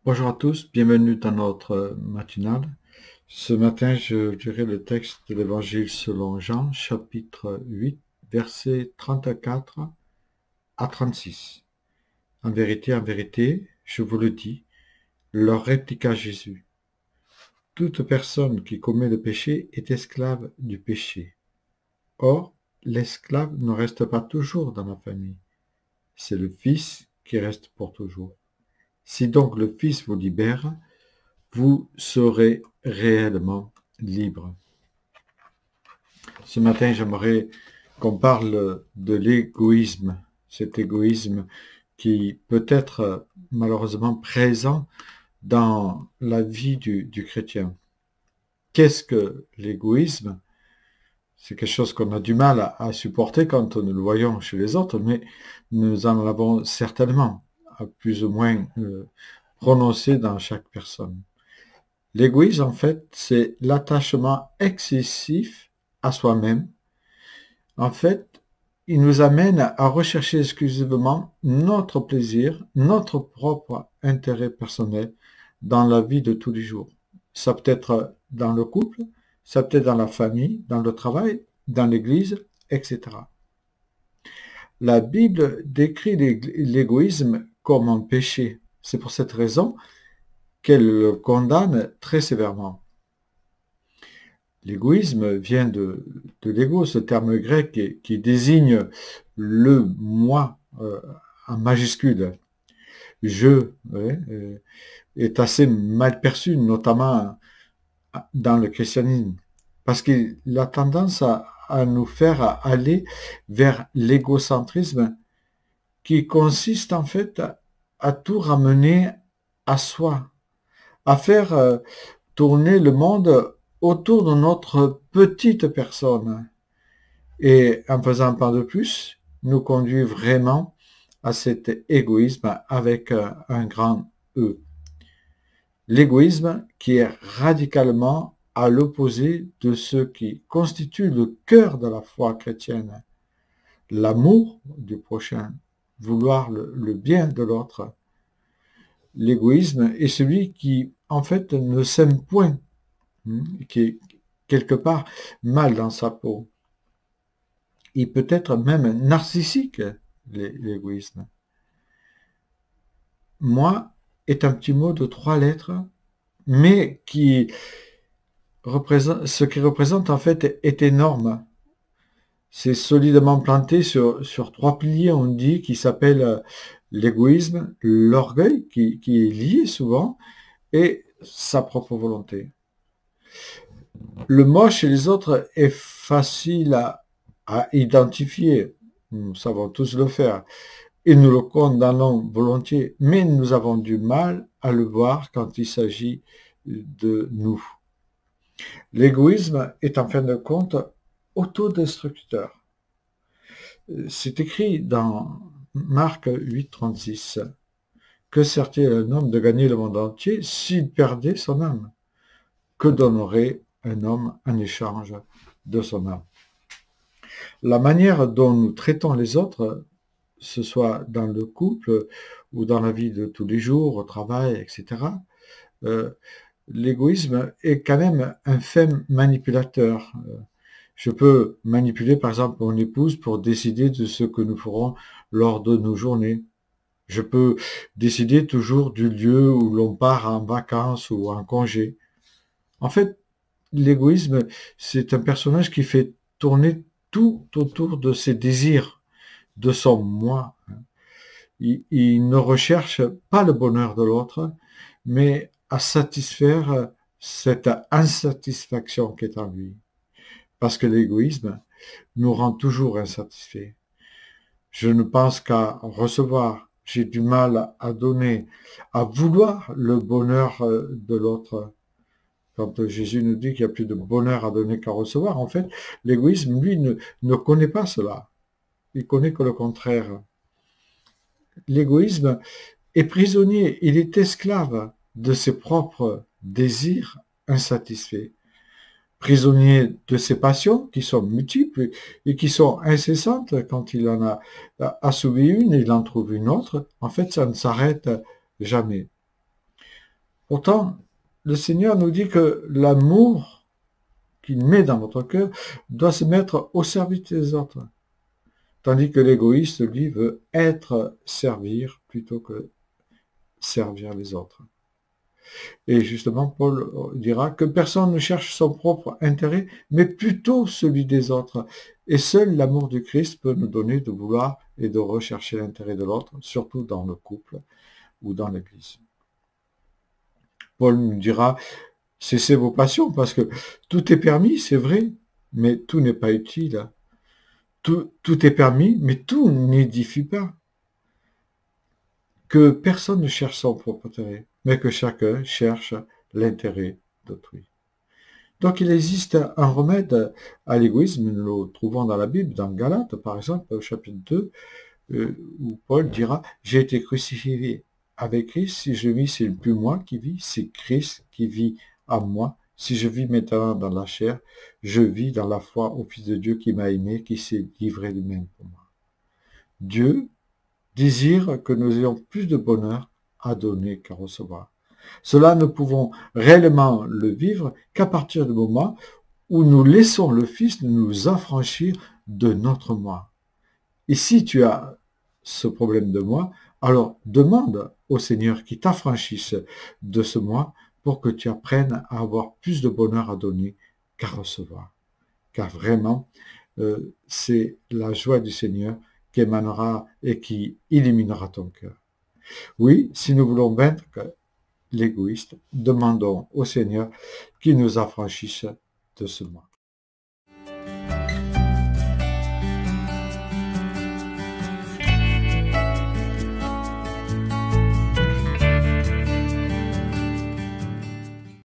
Bonjour à tous, bienvenue dans notre matinale. Ce matin, je dirai le texte de l'Évangile selon Jean, chapitre 8, versets 34 à 36. En vérité, je vous le dis, leur répliqua Jésus. Toute personne qui commet le péché est esclave du péché. Or, l'esclave ne reste pas toujours dans la famille. C'est le Fils qui reste pour toujours. Si donc le Fils vous libère, vous serez réellement libre. Ce matin, j'aimerais qu'on parle de l'égoïsme, cet égoïsme qui peut être malheureusement présent dans la vie du chrétien. Qu'est-ce que l'égoïsme? C'est quelque chose qu'on a du mal à supporter quand nous le voyons chez les autres, mais nous en avons certainement à plus ou moins prononcé dans chaque personne. L'égoïsme, en fait, c'est l'attachement excessif à soi-même. En fait, il nous amène à rechercher exclusivement notre plaisir, notre propre intérêt personnel dans la vie de tous les jours. Ça peut être dans le couple, ça peut être dans la famille, dans le travail, dans l'église, etc. La Bible décrit l'égoïsme comme un péché. C'est pour cette raison qu'elle le condamne très sévèrement. L'égoïsme vient de l'ego, ce terme grec qui désigne le moi en majuscule. Je est assez mal perçu, notamment dans le christianisme, parce qu'il a tendance à nous faire aller vers l'égocentrisme qui consiste en fait à tout ramener à soi, à faire tourner le monde autour de notre petite personne. Et en faisant pas de plus, nous conduit vraiment à cet égoïsme avec un grand E. L'égoïsme qui est radicalement à l'opposé de ce qui constitue le cœur de la foi chrétienne. L'amour du prochain, vouloir le bien de l'autre. L'égoïsme est celui qui, en fait, ne s'aime point, qui est quelque part mal dans sa peau. Il peut être même narcissique, l'égoïsme. Moi est un petit mot de 3 lettres, mais qui représente, ce qui représente en fait est énorme. C'est solidement planté sur 3 piliers, on dit, qui s'appellent l'égoïsme, l'orgueil, qui est lié souvent, et sa propre volonté. Le moi chez les autres est facile à identifier. Nous savons tous le faire. Et nous le condamnons volontiers, mais nous avons du mal à le voir quand il s'agit de nous. L'égoïsme est en fin de compte autodestructeur. C'est écrit dans Marc 8, 36. Que sert-il à un homme de gagner le monde entier s'il perdait son âme? Que donnerait un homme en échange de son âme? La manière dont nous traitons les autres, ce soit dans le couple ou dans la vie de tous les jours, au travail, etc., l'égoïsme est quand même un fait manipulateur. Je peux manipuler par exemple mon épouse pour décider de ce que nous ferons lors de nos journées. Je peux décider toujours du lieu où l'on part en vacances ou en congé. En fait, l'égoïsme, c'est un personnage qui fait tourner tout autour de ses désirs, de son moi. Il ne recherche pas le bonheur de l'autre, mais à satisfaire cette insatisfaction qui est en lui. Parce que l'égoïsme nous rend toujours insatisfaits. Je ne pense qu'à recevoir. J'ai du mal à donner, à vouloir le bonheur de l'autre. Quand Jésus nous dit qu'il n'y a plus de bonheur à donner qu'à recevoir, en fait, l'égoïsme, lui, ne connaît pas cela. Il connaît que le contraire. L'égoïsme est prisonnier, il est esclave de ses propres désirs insatisfaits, prisonnier de ses passions qui sont multiples et qui sont incessantes. Quand il en a assouvi une, il en trouve une autre. En fait, ça ne s'arrête jamais. Pourtant, le Seigneur nous dit que l'amour qu'il met dans votre cœur doit se mettre au service des autres. Tandis que l'égoïste, lui, veut servir plutôt que servir les autres. Et justement, Paul dira que personne ne cherche son propre intérêt, mais plutôt celui des autres. Et seul l'amour du Christ peut nous donner de vouloir et de rechercher l'intérêt de l'autre, surtout dans le couple ou dans l'Église. Paul nous dira, cessez vos passions, parce que tout est permis, c'est vrai, mais tout n'est pas utile. Tout est permis, mais tout n'édifie pas. Que personne ne cherche son propre intérêt, mais que chacun cherche l'intérêt d'autrui. Donc il existe un remède à l'égoïsme, nous le trouvons dans la Bible, dans Galates par exemple, au chapitre 2, où Paul dira « J'ai été crucifié avec Christ, si je vis, c'est plus moi qui vis, c'est Christ qui vit en moi. Si je vis maintenant dans la chair, je vis dans la foi au Fils de Dieu qui m'a aimé, qui s'est livré lui-même pour moi. » Dieu désire que nous ayons plus de bonheur à donner qu'à recevoir. Cela, nous pouvons réellement le vivre qu'à partir du moment où nous laissons le Fils nous affranchir de notre moi. Et si tu as ce problème de moi, alors demande au Seigneur qu'il t'affranchisse de ce moi pour que tu apprennes à avoir plus de bonheur à donner qu'à recevoir. Car vraiment, c'est la joie du Seigneur qui émanera et qui illuminera ton cœur. Oui, si nous voulons vaincre l'égoïste, demandons au Seigneur qu'il nous affranchisse de ce moi.